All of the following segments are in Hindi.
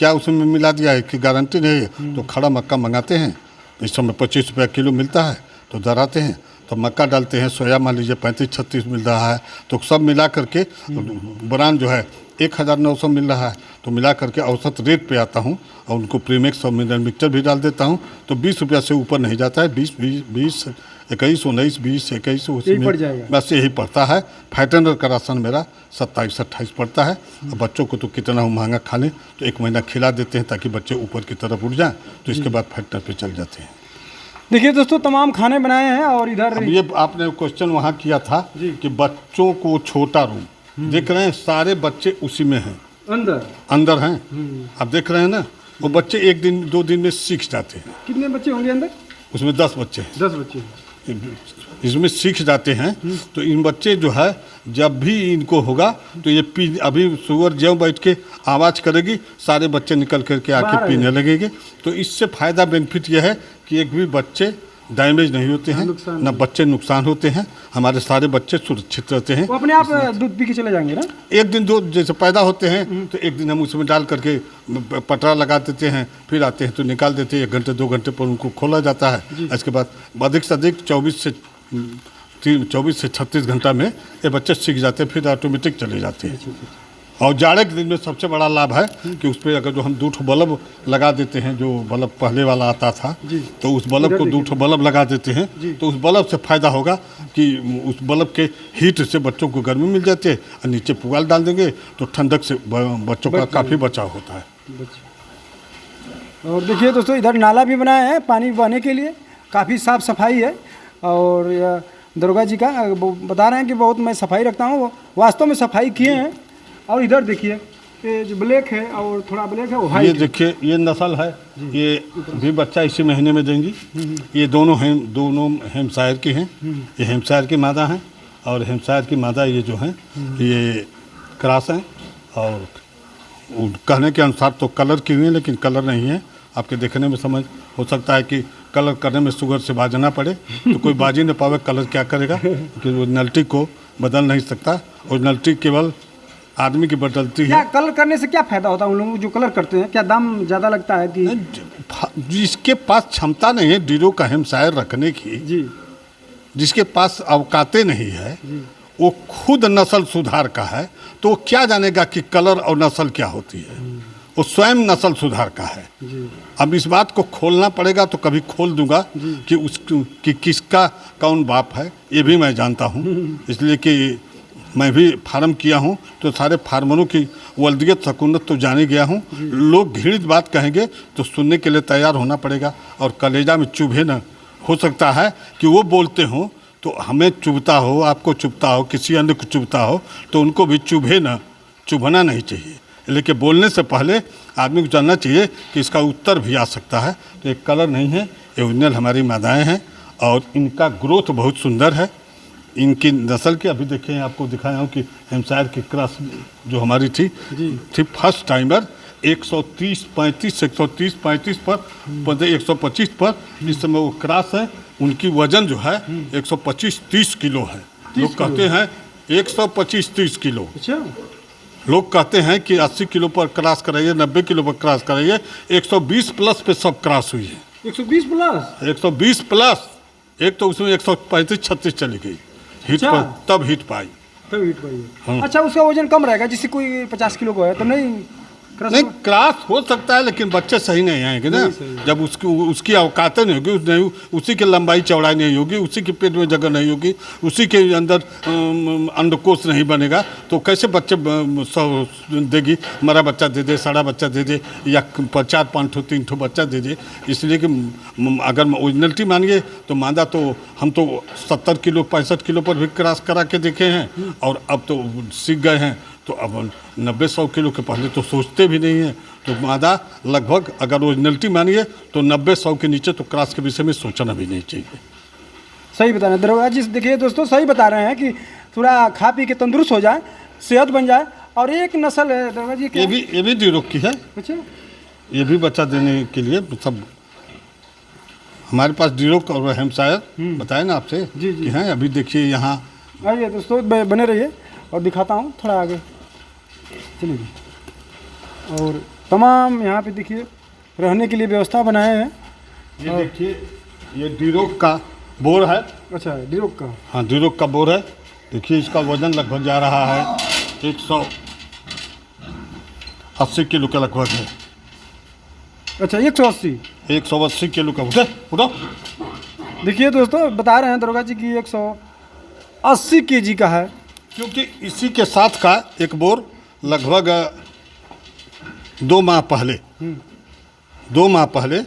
क्या उसमें मिला दिया है कि गारंटी नहीं है। तो खड़ा मक्का मंगाते हैं, इस समय 25 रुपया किलो मिलता है, तो दराते हैं, तो मक्का डालते हैं। सोया मान लीजिए 35-36 मिल रहा है, तो सब मिला करके ब्रांड जो है 1900 मिल रहा है, तो मिला करके औसत रेट पे आता हूँ और उनको प्रीमिक्स और मिनरल मिक्सचर भी डाल देता हूँ, तो 20 रुपया से ऊपर नहीं जाता है। 20, 21, 19, 20, 21 बस यही पड़ता है। फाइटनर का राशन मेरा 27-28 पड़ता है। और बच्चों को तो कितना महंगा खा लें, तो 1 महीना खिला देते हैं ताकि बच्चे ऊपर की तरफ उठ जाएँ, तो इसके बाद फाइटनर पे चल जाते हैं। देखिए दोस्तों, तमाम खाने बनाए हैं। और इधर अब ये आपने क्वेश्चन वहाँ किया था कि बच्चों को छोटा रूम देख रहे हैं, सारे बच्चे उसी में हैं, अंदर हैं। आप देख रहे हैं ना, वो बच्चे 1 दिन 2 दिन में सीख जाते हैं। कितने बच्चे होंगे अंदर? उसमें 10 बच्चे हैं। 10 बच्चे इसमें सीख जाते हैं। तो इन बच्चे जो है, जब भी इनको होगा तो ये अभी शुगर ज्यों बैठ के आवाज़ करेगी, सारे बच्चे निकल करके आके पीने लगेंगे। तो इससे फ़ायदा बेनिफिट ये है कि एक भी बच्चे डैमेज नहीं होते हैं, ना बच्चे नुकसान होते हैं, हमारे सारे बच्चे सुरक्षित रहते हैं। वो अपने आप दूध पी के चले जाएंगे ना? 1 दिन 2 जैसे पैदा होते हैं तो 1 दिन हम उसमें डाल करके पटरा लगा देते हैं, फिर आते हैं तो निकाल देते हैं। 1 घंटे 2 घंटे पर उनको खोला जाता है। इसके बाद अधिक से अधिक 24 से 36 घंटा में ये बच्चे सीख जाते हैं, फिर ऑटोमेटिक चले जाते हैं। और जाड़े के दिन में सबसे बड़ा लाभ है कि उस पर अगर जो हम 2 बल्ब लगा देते हैं, जो बल्ब पहले वाला आता था, तो उस बल्ब को 2 बल्ब लगा देते हैं, तो उस बल्ब से फ़ायदा होगा कि उस बल्ब के हीट से बच्चों को गर्मी मिल जाती है, और नीचे पुआल डाल देंगे तो ठंडक से बच्चों का काफ़ी बचाव होता है। और देखिए दोस्तों, इधर नाला भी बनाया है पानी बहने के लिए, काफ़ी साफ़ सफाई है। और दरोगा जी का बता रहे हैं कि बहुत मैं सफाई रखता हूँ, वास्तव में सफाई किए हैं। और इधर देखिए, ये जो ब्लैक है और थोड़ा ब्लैक है वो वाइट। ये देखिए, ये नस्ल है, ये भी बच्चा इसी महीने में देंगी। ये दोनों हेम्पशायर की हैं। ये हेम्पशायर की मादा हैं, और हेम्पशायर की मादा ये जो हैं ये क्रॉस हैं। और कहने के अनुसार तो कलर की हुई है, लेकिन कलर नहीं है। आपके देखने में समझ हो सकता है कि कलर करने में शुगर से बाजना पड़े, तो कोई बाजी न पावे, कलर क्या करेगा, कि ओरिजिनलिटी को बदल नहीं सकता। ओरिजिनलिटी केवल आदमी की बदलती है। कलर करने से क्या फ़ायदा होता है उन लोगों को जो कलर करते हैं? क्या दाम ज़्यादा लगता है कि जिसके पास क्षमता नहीं है डीरो का हेम्पशायर रखने की, जिसके पास अवकाते नहीं है, वो खुद नस्ल सुधार का है, तो वो क्या जानेगा कि कलर और नस्ल क्या होती है। वो स्वयं नस्ल सुधार का है। अब इस बात को खोलना पड़ेगा, तो कभी खोल दूंगा कि किसका कौन बाप है, ये भी मैं जानता हूँ। इसलिए कि मैं भी फार्म किया हूँ, तो सारे फार्मरों की वल्दियत सकूनत तो जाने गया हूँ। लोग घृणित बात कहेंगे तो सुनने के लिए तैयार होना पड़ेगा, और कलेजा में चुभे न। हो सकता है कि वो बोलते हों तो हमें चुभता हो, आपको चुभता हो, किसी अन्य को चुभता हो, तो उनको भी चुभे न। चुभना नहीं चाहिए, लेकिन बोलने से पहले आदमी को जानना चाहिए कि इसका उत्तर भी आ सकता है। तो एक कलर नहीं है, ये ओरिजिनल हमारी मादाएँ हैं, और इनका ग्रोथ बहुत सुंदर है। इनकी नस्ल के अभी देखें, आपको दिखाया हूँ कि हेम्पशायर की क्रॉस जो हमारी थी फर्स्ट टाइमर 130-35 पर 125 पर इस समय वो क्रॉस है। उनकी वजन जो है 125-30 किलो है। लोग कहते हैं 125-30 किलो। लोग कहते हैं कि 80 किलो पर क्रॉस कराइए, 90 किलो पर क्रॉस कराइए। 120 प्लस पे सब क्रॉस हुई है। 120 प्लस 120 प्लस। एक तो उसमें 135-36 चली गई हिट पर, तब हिट पाई। हाँ। अच्छा, उसका वजन कम रहेगा, जिससे कोई 50 किलो को है तो नहीं क्रॉस हो सकता है, लेकिन बच्चे सही नहीं आएंगे ना। जब उसकी औकातें नहीं होगी, उसी की लंबाई चौड़ाई नहीं होगी, उसी के पेट में जगह नहीं होगी, उसी के अंदर अंडकोश नहीं बनेगा, तो कैसे बच्चे देगी। मरा बच्चा दे दे, सड़ा बच्चा दे दे, या 4-5 3 बच्चा दे दे। इसलिए कि अगर ओरिजिनलिटी मानिए तो मादा तो हम तो 70 किलो 65 किलो पर भी क्रॉस करा के देखे हैं, और अब तो सीख गए हैं। तो अब 90-100 किलो के पहले तो सोचते भी नहीं है। तो मादा लगभग अगर ओरिजिनलिटी मानिए तो 90-100 के नीचे तो क्रॉस के विषय में सोचना भी नहीं चाहिए। सही बता रहे हैं दरोगा जी। देखिए दोस्तों, सही बता रहे हैं कि थोड़ा खा पी के तंदुरुस्त हो जाए, सेहत बन जाए। और एक नस्ल है दरोगा जी, ये भी डीरोग की है। अच्छा, ये भी बच्चा देने के लिए सब हमारे पास डीरोग और हेम्पशायर बताए ना आपसे कि हैं। अभी देखिए यहाँ आइए दोस्तों, बने रहिए और दिखाता हूँ थोड़ा आगे, चलिए। और तमाम यहाँ पे देखिए रहने के लिए व्यवस्था बनाए हैं। ये देखिए ये डीरोक का बोर है। अच्छा, डिरोक का। हाँ, डीरोक का बोर है। देखिए इसका वजन लगभग जा रहा है 180 किलो के लगभग है। अच्छा, 180। 180 किलो का उठो। देखिए दोस्तों, बता रहे हैं दरोगा जी की 180 केजी का है। क्योंकि इसी के साथ का एक बोर लगभग 2 माह पहले 2 माह पहले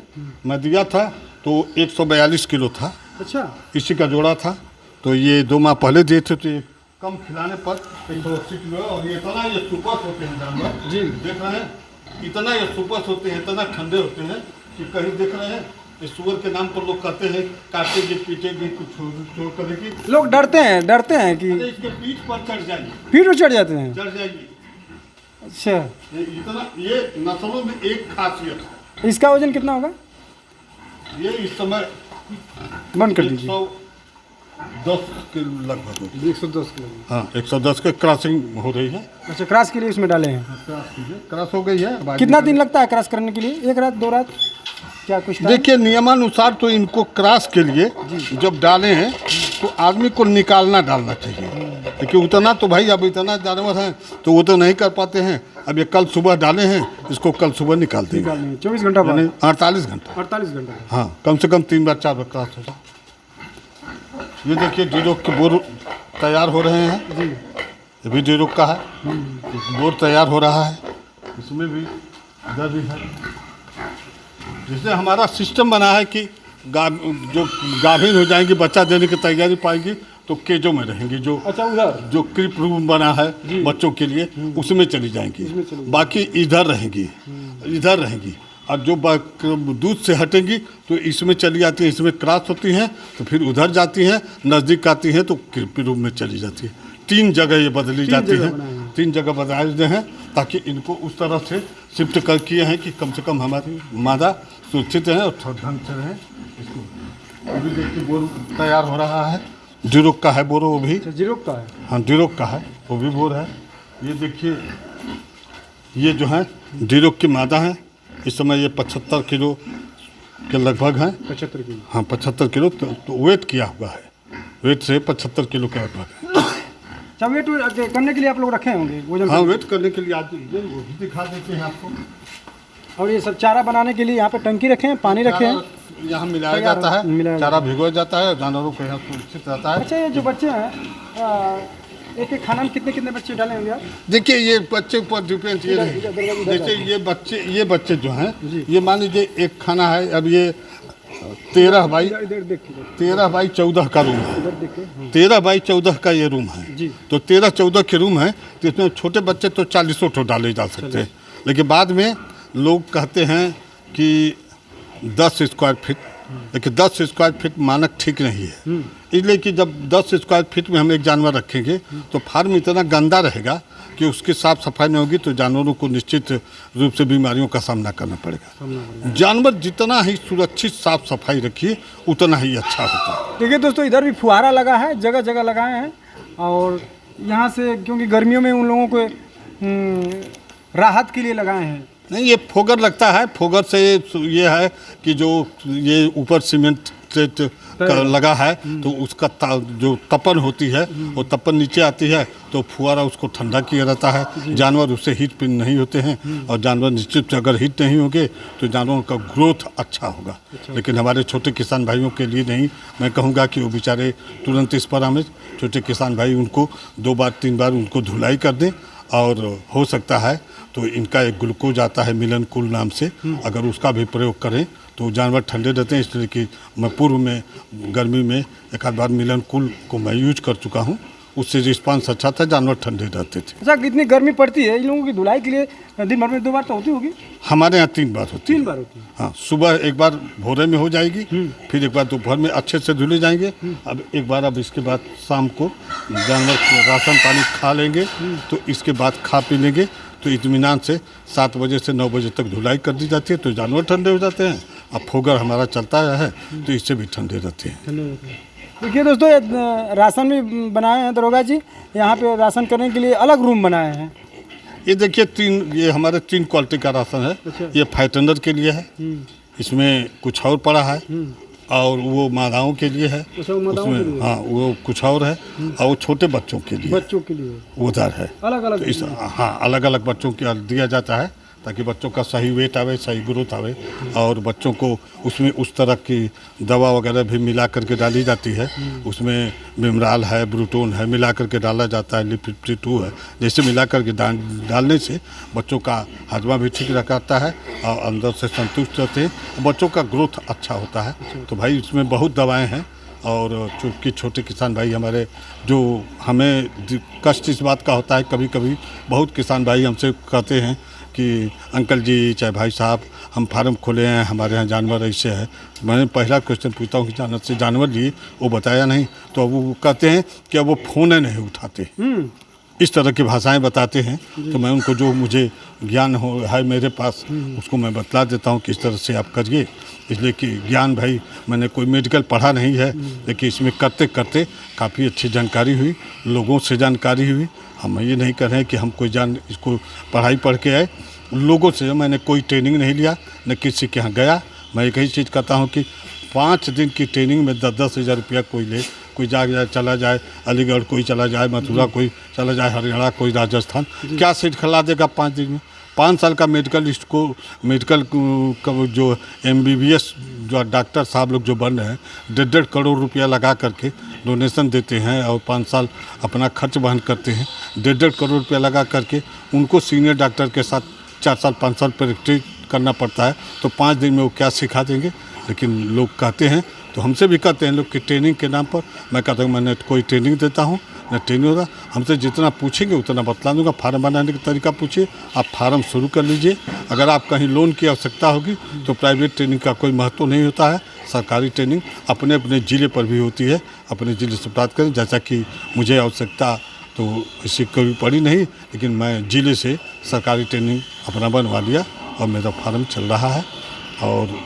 मैं दिया था तो 142 किलो था। अच्छा, इसी का जोड़ा था। तो ये 2 माह पहले दिए थे तो ये कम खिलाने पर 180 किलो है। और ये इतना ये सुपर होते हैं जानवर जी। देख रहे हैं, इतना ये सुपर होते हैं, इतना ठंडे होते हैं कि कहीं देख रहे हैं इस सुअर के नाम पर लोग कहते हैं काटेंगे पीटेंगे कुछ छोड़ करेगी। लोग डरते हैं कि इसके पीठ पर चढ़ जाएगी, पीठ पर चढ़ जाते हैं। चढ़ जाएगी। अच्छा, इतना ये नस्लों में एक खासियत है। इसका वजन कितना होगा? ये इस समय बंद कर दीजिए। 110 के लगभग होगी। 110 किलो। हाँ, 110 के क्रॉसिंग हो रही है। अच्छा, क्रॉस के लिए इसमें डाले हैं। क्रॉस हो गई है। कितना दिन लगता है क्रॉस करने के लिए? 1 रात 2 रात क्या कुछ टाइम? देखिए नियमानुसार तो इनको क्रॉस के लिए जब डाले हैं तो आदमी को निकालना डालना चाहिए। देखिए उतना तो भाई अब इतना जानवर है तो वो तो नहीं कर पाते हैं। अब ये कल सुबह डाले हैं, इसको कल सुबह निकाल देंगे। 24 घंटा बाद? 48 घंटा। 48 घंटा। हाँ, कम से कम 3 बार 4 बार क्रॉस होगा। ये देखिए डीरोक के बोर तैयार हो रहे हैं जी। ये भी डीरोक का है। बोर तैयार हो रहा है। इसमें भी इधर भी है। जिससे हमारा सिस्टम बना है कि जो गाभिन हो जाएंगी, बच्चा देने की तैयारी पाएंगी तो केजों में रहेंगी। जो अच्छा, उधर जो क्रिप रूम बना है बच्चों के लिए उसमें चली जाएंगी। बाकी इधर रहेंगी, इधर रहेंगी। और जो दूध से हटेंगी तो इसमें चली जाती हैं, इसमें क्रॉस होती हैं तो फिर उधर जाती हैं, नज़दीक आती हैं तो क्रिप रूम में चली जाती है। 3 जगह ये बदली जाती हैं। 3 जगह बनाए गए हैं ताकि इनको उस तरह से शिफ्ट कर किए हैं कि कम से कम हमारी मादा सुरक्षित है और थोड़ा ढंग से रहें। इसको अभी देखिए बोर तैयार हो रहा है। डीरोक का है बोर वो भी। जीरोक का है। हाँ, डीरोक का है, वो भी बोर है। ये देखिए ये जो है डीरोक की मादा है। इस समय ये 75 किलो के लगभग हैं। 75 किलो। हाँ, 75 किलो तो वेट किया हुआ है। वेट से 75 किलो के लगभग है। अच्छा, वेट करने के लिए आप लोग रखे होंगे वजन? हाँ, वेट करने के लिए आज वो भी दिखा देते हैं आपको। और ये सब चारा बनाने के लिए यहाँ पे टंकी रखे हैं, पानी रखे हैं, यहाँ मिलाया जाता है, चारा भिगोया जाता है, जानवरों को यहाँ सुरक्षित रहता है। अच्छा, ये जो बच्चे हैं एक एक खाना में कितने कितने बच्चे डाले होंगे आप? देखिए ये बच्चे पर डिपेंड ये जैसे ये बच्चे जो हैं ये मान लीजिए एक खाना है। अब ये 13 बाई 14 का रूम है। 13 बाई 14 का ये रूम है। तो 13-14 के रूम है तो इसमें छोटे बच्चे तो 40 ठो डाले जा सकते हैं। लेकिन बाद में लोग कहते हैं कि 10 स्क्वायर फीट, लेकिन 10 स्क्वायर फीट मानक ठीक नहीं है। इसलिए कि जब 10 स्क्वायर फीट में हम एक जानवर रखेंगे तो फार्म इतना गंदा रहेगा कि उसकी साफ़ सफाई नहीं होगी तो जानवरों को निश्चित रूप से बीमारियों का सामना करना पड़ेगा। जानवर जितना ही सुरक्षित साफ सफाई रखिए उतना ही अच्छा होता है। देखिए दोस्तों, इधर भी फुहारा लगा है, जगह जगह लगाए हैं। और यहाँ से क्योंकि गर्मियों में उन लोगों को राहत के लिए लगाए हैं। नहीं, ये फोगर लगता है। फोगर से ये है कि जो ये ऊपर सीमेंट लगा है तो उसका जो तपन होती है वो तपन नीचे आती है तो फुहारा उसको ठंडा किया रहता है। जानवर उससे हीट पिन नहीं होते हैं और जानवर निश्चित अगर हीट नहीं होंगे तो जानवरों का ग्रोथ अच्छा होगा। लेकिन हमारे छोटे किसान भाइयों के लिए नहीं, मैं कहूँगा कि वो बेचारे तुरंत इस पर हमें छोटे किसान भाई उनको 2 बार 3 बार उनको धुलाई कर दें। और हो सकता है तो इनका एक ग्लूकोज आता है मिलन कूल नाम से, अगर उसका भी प्रयोग करें तो जानवर ठंडे रहते हैं। इसलिए कि मैं पूर्व में गर्मी में एक आध बार मिलन कूल को मैं यूज कर चुका हूँ, उससे रिस्पांस अच्छा था, जानवर ठंडे रहते थे। अच्छा, कितनी गर्मी पड़ती है इन लोगों की धुलाई के लिए? दिन भर में 2 बार तो होती होगी? हमारे यहाँ 3 बार होती है। 3 बार होती है? हाँ, सुबह एक बार भोरे में हो जाएगी, फिर एक बार दोपहर में अच्छे से धुले जाएंगे। अब एक बार अब इसके बाद शाम को जानवर राशन पानी खा लेंगे तो इसके बाद खा पी लेंगे तो इत्मीनान से 7 बजे से 9 बजे तक धुलाई कर दी जाती है तो जानवर ठंडे हो जाते हैं। अब फोगर हमारा चलता है तो इससे भी ठंडे रहते हैं। देखिए दोस्तों, ये राशन भी बनाए हैं दरोगा जी। यहाँ पे राशन करने के लिए अलग रूम बनाए हैं। ये देखिए ये हमारे 3 क्वालिटी का राशन है। अच्छा। ये फाइटेंडर के लिए है, इसमें कुछ और पड़ा है, और वो मादाओं के लिए है, अच्छा, वो मादाओं के लिए। हाँ वो कुछ और है, और वो छोटे बच्चों के लिए उधर है। अलग अलग हाँ अलग अलग बच्चों के दिया जाता है, ताकि बच्चों का सही वेट आवे, सही ग्रोथ आवे, और बच्चों को उसमें उस तरह की दवा वगैरह भी मिला करके डाली जाती है। उसमें मिमराल है, ब्रूटोन है, मिला करके डाला जाता है, लिपिड-2 है, जैसे मिला करके डालने से बच्चों का हजमा भी ठीक रहता है और अंदर से संतुष्ट रहते हैं, बच्चों का ग्रोथ अच्छा होता है। तो भाई इसमें बहुत दवाएँ हैं, और चूँकि छोटे किसान भाई हमारे, जो हमें कष्ट इस बात का होता है, कभी कभी बहुत किसान भाई हमसे कहते हैं कि अंकल जी चाहे भाई साहब, हम फार्म खोले हैं, हमारे यहाँ जानवर ऐसे है। मैंने पहला क्वेश्चन पूछता हूँ कि जानवर लिए, वो बताया नहीं, तो अब वो कहते हैं कि अब वो फ़ोन नहीं उठाते, इस तरह की भाषाएं बताते हैं। तो मैं उनको जो मुझे ज्ञान हो है मेरे पास, उसको मैं बतला देता हूँ कि इस तरह से आप करिए। इसलिए कि ज्ञान भाई मैंने कोई मेडिकल पढ़ा नहीं है, लेकिन इसमें करते करते काफ़ी अच्छी जानकारी हुई, लोगों से जानकारी हुई। हम ये नहीं कर रहे हैं कि हम कोई इसको पढ़ाई पढ़ के आए, लोगों से मैंने कोई ट्रेनिंग नहीं लिया, न किसी के यहाँ गया। मैं एक ही चीज़ कहता हूँ कि 5 दिन की ट्रेनिंग में 10-10 हज़ार रुपया कोई ले, कोई चला जाए अलीगढ़, कोई चला जाए मथुरा, कोई चला जाए हरियाणा, कोई राजस्थान, क्या सीट खिला देगा 5 दिन में। 5 साल का मेडिकल जो MBBS जो डॉक्टर साहब लोग जो बन रहे हैं, 1.5 करोड़ रुपया लगा करके डोनेशन देते हैं, और 5 साल अपना खर्च वहन करते हैं। 1.5 करोड़ रुपया लगा करके उनको सीनियर डॉक्टर के साथ 4 साल 5 साल प्रैक्टिस करना पड़ता है, तो 5 दिन में वो क्या सिखा देंगे। लेकिन लोग कहते हैं, तो हमसे भी कहते हैं लोग कि ट्रेनिंग के नाम पर, मैं कहता हूँ मैंने कोई ट्रेनिंग देता हूँ न ट्रेनिंग होगा। हमसे जितना पूछेंगे उतना बतला दूंगा। फार्म बनाने का तरीका पूछिए, आप फार्म शुरू कर लीजिए। अगर आप कहीं लोन की आवश्यकता होगी तो प्राइवेट ट्रेनिंग का कोई महत्व नहीं होता है, सरकारी ट्रेनिंग अपने अपने ज़िले पर भी होती है, अपने ज़िले से प्राप्त करें। जैसा कि मुझे आवश्यकता तो इसकी कभी पड़ी नहीं, लेकिन मैं ज़िले से सरकारी ट्रेनिंग अपना बनवा लिया और मेरा फार्म चल रहा है। और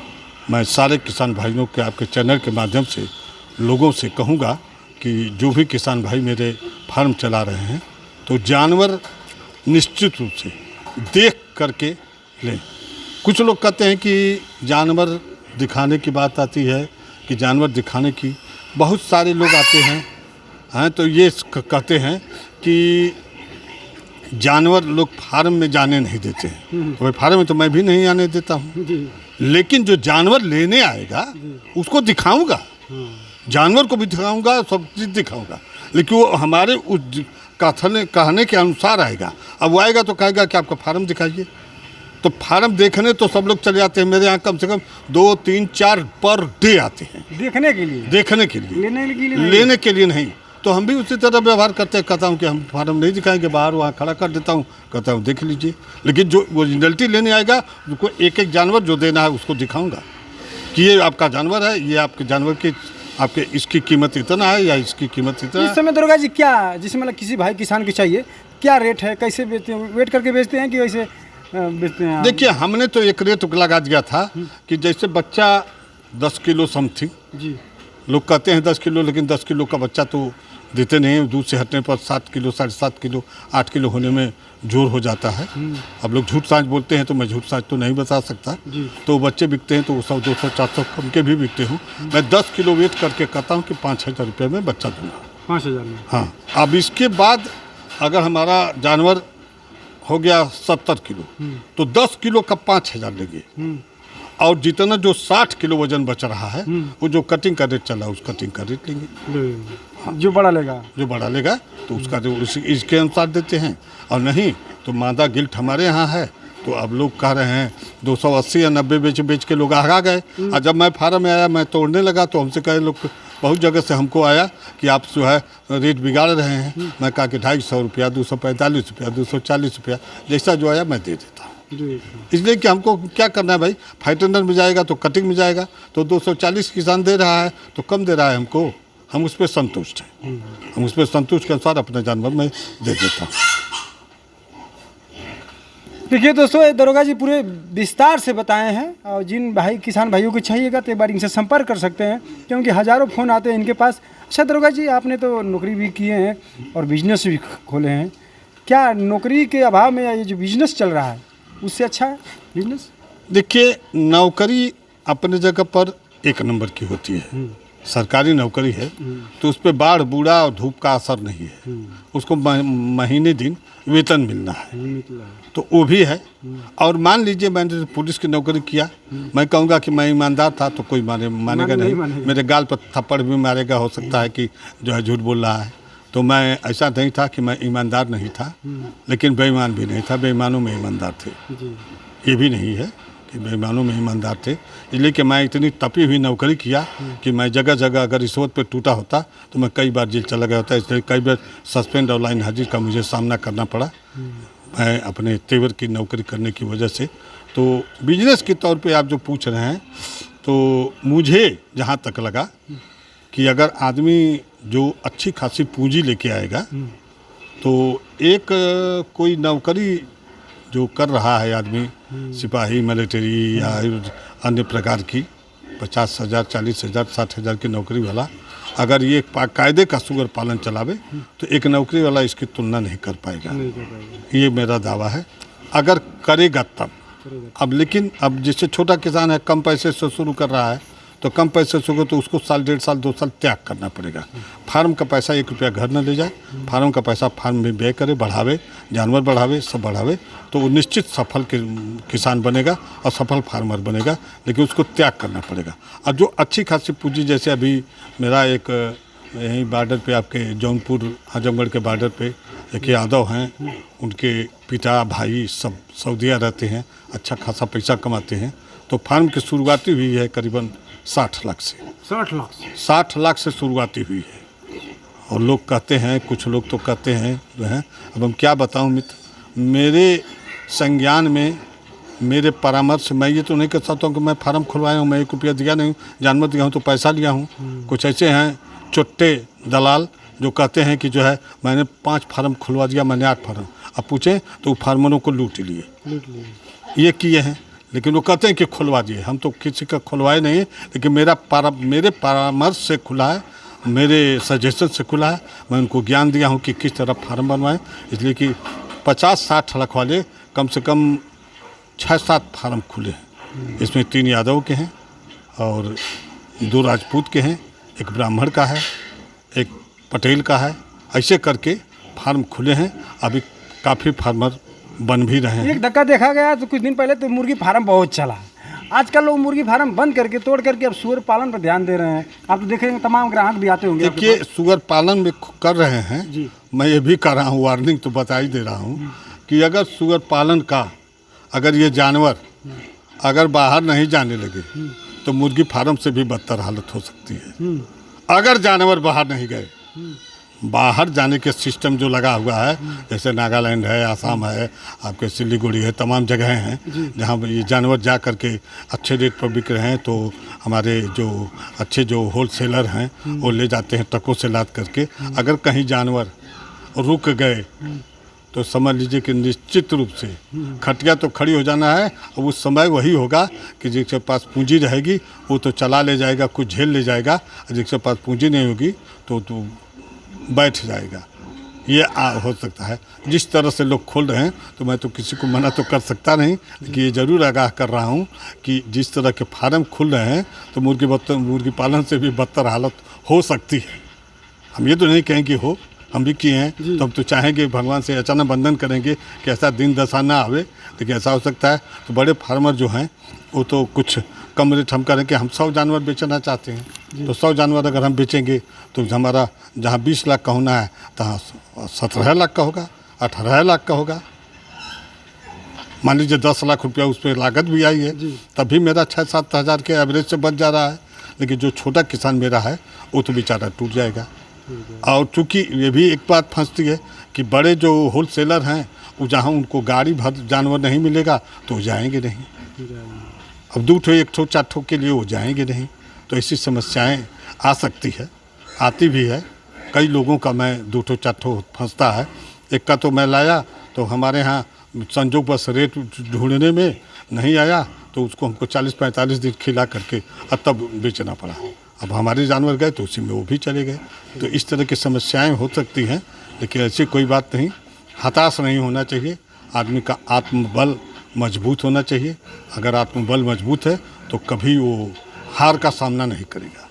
मैं सारे किसान भाइयों के आपके चैनल के माध्यम से लोगों से कहूँगा कि जो भी किसान भाई मेरे फार्म चला रहे हैं, तो जानवर निश्चित रूप से देख करके लें। कुछ लोग कहते हैं कि जानवर दिखाने की बात आती है, कि जानवर दिखाने की बहुत सारे लोग आते हैं, तो ये कहते हैं कि जानवर लोग फार्म में जाने नहीं देते हैं। तो भाई फार्म में तो मैं भी नहीं आने देता हूँ, लेकिन जो जानवर लेने आएगा उसको दिखाऊंगा, जानवर को भी दिखाऊंगा, सब चीज़ दिखाऊंगा, लेकिन वो हमारे उस कहने के अनुसार आएगा। अब वो आएगा तो कहेगा कि आपका फार्म दिखाइए, तो फार्म देखने तो सब लोग चले जाते हैं। मेरे यहाँ कम से कम 2, 3, 4 पर डे आते हैं देखने के लिए, लेने के लिए नहीं। तो हम भी उसी तरह व्यवहार करते हैं, कहता हूँ कि हम फार्म नहीं दिखाएंगे, बाहर वहाँ खड़ा कर देता हूँ, कहता हूँ देख लीजिए। लेकिन जो ओरिजिनलिटी लेने आएगा उसको एक एक जानवर जो देना है उसको दिखाऊंगा कि ये आपका जानवर है, ये आपके जानवर की आपके इसकी कीमत इतना है या इसकी कीमत इतना है। इस समय दुर्गा जी क्या, जिससे मतलब किसी भाई किसान की चाहिए, क्या रेट है, कैसे बेचते हैं, वेट करके बेचते हैं कि वैसे बेचते हैं? देखिए हमने तो एक रेट लगा दिया था कि जैसे बच्चा 10 किलो समथिंग, जी लोग कहते हैं 10 किलो, लेकिन 10 किलो का बच्चा तो देते नहीं हैं। दूध से हटने पर 7 किलो, 7.5 किलो, 8 किलो होने में जोर हो जाता है। अब लोग झूठ साँच बोलते हैं, तो मैं झूठ साँच तो नहीं बता सकता। तो बच्चे बिकते हैं तो 100, 200, 400 कम के भी बिकते हूँ। मैं 10 किलो वेट करके कहता हूँ कि 5,000 रुपये में बच्चा दूँगा। 5,000 में? हाँ। अब इसके बाद अगर हमारा जानवर हो गया 70 किलो, तो 10 किलो का 5,000 लेंगे, और जितना जो 60 किलो वजन बच रहा है वो जो कटिंग का रेट चला उस कटिंग का रेट लेंगे। जो बड़ा लेगा तो उसका जो इसके अनुसार देते हैं, और नहीं तो मादा गिल्ट हमारे यहाँ है। तो अब लोग कह रहे हैं 280 या 90 बेच के लोग आगा गए। और जब मैं फार्म में आया, मैं तोड़ने लगा, तो हमसे कहे लोग, बहुत जगह से हमको आया कि आप जो है रेट बिगाड़ रहे हैं। मैं कहा कि 250 रुपया, 245 रुपया, 240 रुपया, जैसा जो आया मैं दे देता हूँ। इसलिए कि हमको क्या करना है भाई, फाइटेंडर में जाएगा तो कटिंग में जाएगा, तो 240 किसान दे रहा है तो कम दे रहा है हमको, हम उस पर संतुष्ट हैं। हम उस पर संतुष्ट के अनुसार अपने जानवर में दे देता हूँ। देखिए दोस्तों, दरोगा जी पूरे विस्तार से बताए हैं, और जिन भाई किसान भाइयों को चाहिएगा तो एक बार इनसे संपर्क कर सकते हैं, क्योंकि हज़ारों फ़ोन आते हैं इनके पास। अच्छा दरोगा जी, आपने तो नौकरी भी किए हैं और बिजनेस भी खोले हैं, क्या नौकरी के अभाव में ये जो बिजनेस चल रहा है उससे अच्छा है बिजनेस? देखिए, नौकरी अपने जगह पर एक नंबर की होती है। सरकारी नौकरी है तो उस पर बाढ़ बूढ़ा और धूप का असर नहीं है। उसको महीने दिन वेतन मिलना है तो वो भी है। और मान लीजिए मैंने पुलिस की नौकरी किया, मैं कहूँगा कि मैं ईमानदार था तो कोई मानेगा नहीं। मेरे गाल पर थप्पड़ भी मारेगा, हो सकता है कि जो है झूठ बोल रहा है। तो मैं ऐसा नहीं था कि मैं ईमानदार नहीं था, लेकिन बेईमान भी नहीं था। बेईमानों में ईमानदार थे, ये भी नहीं है कि बेईमानों में ईमानदार थे। इसलिए कि मैं इतनी तपी हुई नौकरी किया कि मैं जगह जगह अगर रिश्वत पे टूटा होता तो मैं कई बार जेल चला गया होता। इसलिए कई बार सस्पेंड और लाइन हाजिर का मुझे सामना करना पड़ा, मैं अपने तेवर की नौकरी करने की वजह से। तो बिजनेस के तौर पे आप जो पूछ रहे हैं, तो मुझे जहाँ तक लगा कि अगर आदमी जो अच्छी खासी पूंजी लेके आएगा तो एक कोई नौकरी जो कर रहा है आदमी, सिपाही, मिलिट्री या अन्य प्रकार की 50,000, 40,000, 60,000 की नौकरी वाला अगर ये कायदे का सुअर पालन चलावे तो एक नौकरी वाला इसकी तुलना नहीं कर पाएगा। ये मेरा दावा है, अगर करेगा तब। अब लेकिन अब जैसे छोटा किसान है, कम पैसे से शुरू कर रहा है, तो कम पैसे से तो उसको साल, 1.5 साल, 2 साल त्याग करना पड़ेगा। फार्म का पैसा 1 रुपया घर न ले जाए, फार्म का पैसा फार्म में व्यय करे, बढ़ावे, जानवर बढ़ावे, सब बढ़ावे, तो वो निश्चित सफल किसान बनेगा और सफल फार्मर बनेगा। लेकिन उसको त्याग करना पड़ेगा। और जो अच्छी खासी पूंजी, जैसे अभी मेरा एक यहीं बॉर्डर पे आपके जौनपुर आजमगढ़ के बॉर्डर पे एक यादव हैं, उनके पिता भाई सब सऊदीया रहते हैं, अच्छा खासा पैसा कमाते हैं। तो फार्म की शुरुआती हुई है करीबन 60 लाख से। 60 लाख से शुरुआती हुई है। और लोग कहते हैं, कुछ लोग तो कहते हैं जो है, अब हम क्या बताऊं मित्र, मेरे संज्ञान में, मेरे परामर्श, मैं ये तो नहीं कह सकता हूँ कि मैं फार्म खुलवाया हूँ, मैं 1 रुपया दिया नहीं हूँ, जानवर दिया हूँ तो पैसा लिया हूँ। कुछ ऐसे हैं चुट्टे दलाल जो कहते हैं कि जो है मैंने 5 फार्म खुलवा दिया, मैंने 8 फार्म। अब पूछें तो फार्मरों को लूट लिए, ये किए हैं। लेकिन वो कहते हैं कि खुलवा दिए, हम तो किसी का खुलवाए नहीं, लेकिन मेरे परामर्श से खुला है, मेरे सजेशन से खुला है। मैं उनको ज्ञान दिया हूँ कि किस तरह फार्म बनवाएं। इसलिए कि 50-60 लाख वाले कम से कम 6-7 फार्म खुले हैं। इसमें 3 यादव के हैं और 2 राजपूत के हैं, एक ब्राह्मण का है, एक पटेल का है। ऐसे करके फार्म खुले हैं। अभी काफ़ी फार्मर बन भी रहे हैं। एक धक्का देखा गया तो कुछ दिन पहले तो मुर्गी फार्म बहुत चला। आजकल लोग मुर्गी फार्म बंद करके, तोड़ करके अब सुअर पालन पर ध्यान दे रहे हैं। आप तो देखेंगे तमाम ग्राहक भी आते होंगे। देखिए, सुअर पालन में कर रहे हैं जी। मैं ये भी कर रहा हूँ, वार्निंग तो बता ही दे रहा हूँ कि अगर सुअर पालन का, अगर ये जानवर अगर बाहर नहीं जाने लगे तो मुर्गी फार्म से भी बदतर हालत हो सकती है। अगर जानवर बाहर नहीं गए, बाहर जाने के सिस्टम जो लगा हुआ है, जैसे नागालैंड है, आसाम है, आपके सिलीगुड़ी है, तमाम जगह हैं जहाँ ये जानवर जा कर के अच्छे रेट पर बिक रहे हैं। तो हमारे जो अच्छे जो होलसेलर हैं वो ले जाते हैं ट्रकों से लाद करके। अगर कहीं जानवर रुक गए तो समझ लीजिए कि निश्चित रूप से खटिया तो खड़ी हो जाना है। और उस समय वही होगा कि जिसके पास पूंजी रहेगी वो तो चला ले जाएगा, कुछ झेल ले जाएगा, और जिसके पास पूंजी नहीं होगी तो बैठ जाएगा। ये हो सकता है। जिस तरह से लोग खोल रहे हैं तो मैं तो किसी को मना तो कर सकता नहीं, लेकिन ये ज़रूर आगाह कर रहा हूँ कि जिस तरह के फार्म खुल रहे हैं तो मुर्गी पालन से भी बदतर हालत हो सकती है। हम ये तो नहीं कहेंगे हो, हम भी किए हैं, तो हम तो चाहेंगे भगवान से अचानक बंधन करेंगे कि ऐसा दिन दशा ना आवे, लेकिन ऐसा हो सकता है। तो बड़े फार्मर जो हैं वो तो कुछ कम रेट हम करें कि हम 100 जानवर बेचना चाहते हैं, तो 100 जानवर अगर हम बेचेंगे तो हमारा जहाँ 20 लाख का होना है तहाँ 17 लाख का होगा, 18 लाख का होगा। मान लीजिए 10 लाख रुपया उस पर लागत भी आई है, तभी मेरा 6-7 हज़ार के एवरेज से बच जा रहा है। लेकिन जो छोटा किसान मेरा है वो तो बेचारा टूट जाएगा। और चूँकि ये भी एक बात फंसती है कि बड़े जो होलसेलर हैं वो जहाँ उनको गाड़ी भर जानवर नहीं मिलेगा तो वो जाएंगे नहीं। अब 2 ठो 1 ठो 4 ठो के लिए वो जाएंगे नहीं। तो ऐसी समस्याएं आ सकती है, आती भी है। कई लोगों का मैं 2 ठो 4 ठो फंसता है। एक का तो मैं लाया तो हमारे यहाँ संजोग बस रेट ढूंढने में नहीं आया तो उसको हमको 40-45 दिन खिला करके तब बेचना पड़ा। अब हमारे जानवर गए तो उसी में वो भी चले गए। तो इस तरह की समस्याएं हो सकती हैं, लेकिन ऐसी कोई बात नहीं। हताश नहीं होना चाहिए, आदमी का आत्मबल मजबूत होना चाहिए। अगर आत्मबल मजबूत है तो कभी वो हार का सामना नहीं करेगा।